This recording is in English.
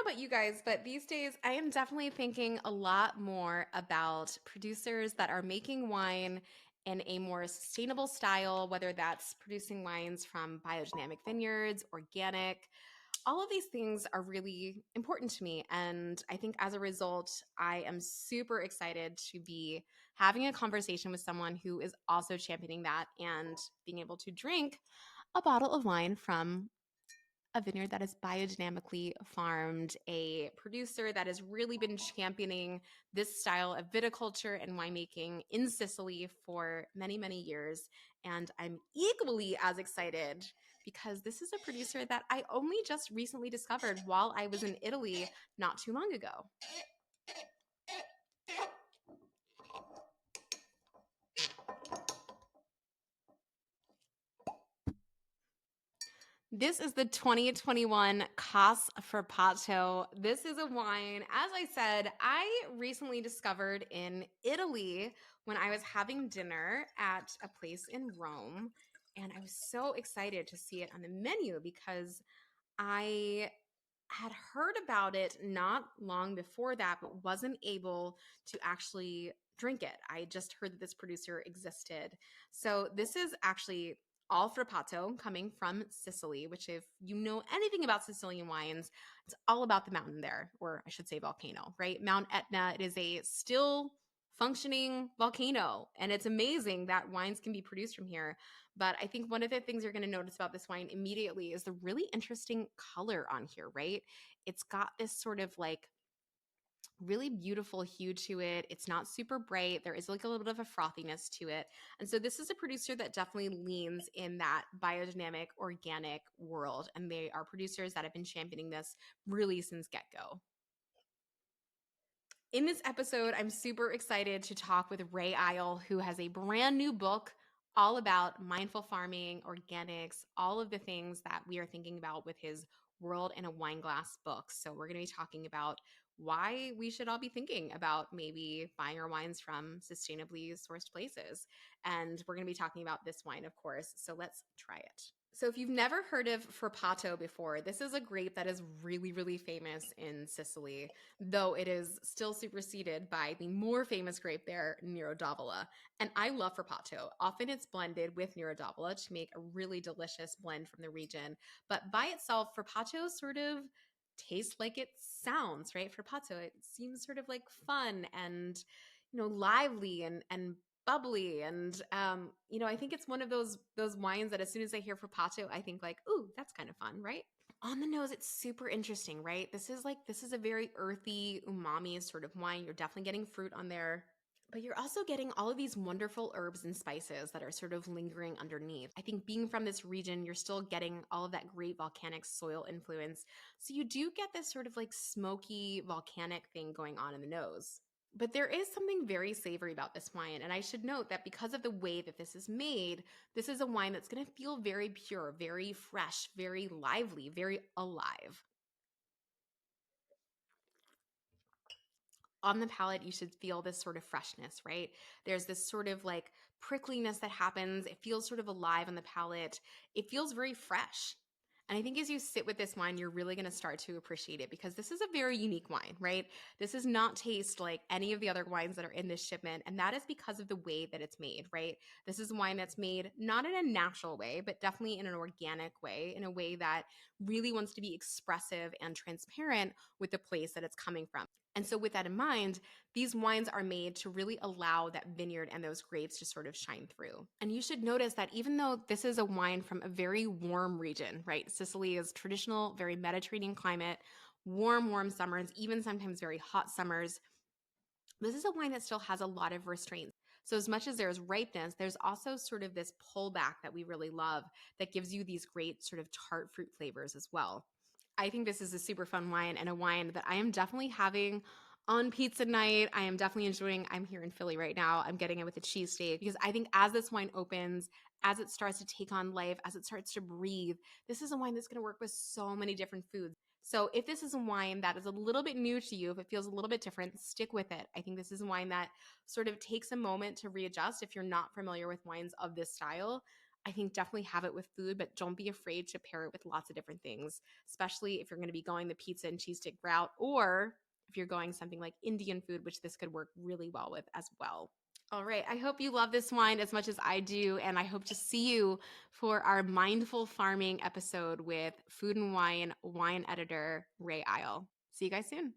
know about you guys, but these days I am definitely thinking a lot more about producers that are making wine in a more sustainable style, whether that's producing wines from biodynamic vineyards, organic. All of these things are really important to me. And I think as a result, I am super excited to be having a conversation with someone who is also championing that and being able to drink a bottle of wine from a vineyard that is biodynamically farmed, a producer that has really been championing this style of viticulture and winemaking in Sicily for many, many years. And I'm equally as excited because this is a producer that I only just recently discovered while I was in Italy not too long ago. This is the 2021 C.O.S Frappato. This is a wine, as I said, I recently discovered in Italy when I was having dinner at a place in Rome. And I was so excited to see it on the menu because I had heard about it not long before that, but wasn't able to actually drink it. I just heard that this producer existed. So this is actually all Frappato coming from Sicily, which if you know anything about Sicilian wines, it's all about the mountain there, or I should say volcano, right? Mount Etna, it is a still functioning volcano. And it's amazing that wines can be produced from here. But I think one of the things you're going to notice about this wine immediately is the really interesting color on here, right? It's got this sort of like really beautiful hue to it. It's not super bright. There is like a little bit of a frothiness to it. And so this is a producer that definitely leans in that biodynamic, organic world. And they are producers that have been championing this really since get-go. In this episode, I'm super excited to talk with Ray Isle, who has a brand new book all about mindful farming, organics, all of the things that we are thinking about with his World in a Wine Glass book. So, we're going to be talking about why we should all be thinking about maybe buying our wines from sustainably sourced places. And we're going to be talking about this wine, of course. So, let's try it. So if you've never heard of Frappato before, this is a grape that is really, really famous in Sicily, though it is still superseded by the more famous grape there, Nero d'Avola. And I love Frappato. Often it's blended with Nero d'Avola to make a really delicious blend from the region. But by itself, Frappato sort of tastes like it sounds, right? Frappato, it seems sort of like fun and lively and bubbly. And I think it's one of those wines that as soon as I hear Frappato, I think like, ooh, that's kind of fun, right? On the nose, it's super interesting, right? This is a very earthy, umami sort of wine. You're definitely getting fruit on there. But you're also getting all of these wonderful herbs and spices that are sort of lingering underneath. I think being from this region, you're still getting all of that great volcanic soil influence. So you do get this sort of like smoky volcanic thing going on in the nose. But there is something very savory about this wine. And I should note that because of the way that this is made, this is a wine that's going to feel very pure, very fresh, very lively, very alive. On the palate, you should feel this sort of freshness, right? There's this sort of like prickliness that happens. It feels sort of alive on the palate. It feels very fresh. And I think as you sit with this wine, you're really going to start to appreciate it because this is a very unique wine, right? This does not taste like any of the other wines that are in this shipment. And that is because of the way that it's made, right? This is a wine that's made not in a natural way, but definitely in an organic way, in a way that really wants to be expressive and transparent with the place that it's coming from. And so, with that in mind, these wines are made to really allow that vineyard and those grapes to sort of shine through. And you should notice that even though this is a wine from a very warm region, right? Sicily is traditional, very Mediterranean climate, warm, warm summers, even sometimes very hot summers. This is a wine that still has a lot of restraints. So, as much as there's ripeness, there's also sort of this pullback that we really love that gives you these great sort of tart fruit flavors as well. I think this is a super fun wine and a wine that I am definitely having on pizza night. I am definitely enjoying. I'm here in Philly right now. I'm getting it with a cheesesteak because I think as this wine opens, as it starts to take on life, as it starts to breathe, this is a wine that's going to work with so many different foods. So if this is a wine that is a little bit new to you, if it feels a little bit different, stick with it. I think this is a wine that sort of takes a moment to readjust if you're not familiar with wines of this style. I think definitely have it with food, but don't be afraid to pair it with lots of different things, especially if you're going to be going the pizza and cheese stick route, or if you're going something like Indian food, which this could work really well with as well. All right. I hope you love this wine as much as I do. And I hope to see you for our mindful farming episode with food and wine editor, Ray Isle. See you guys soon.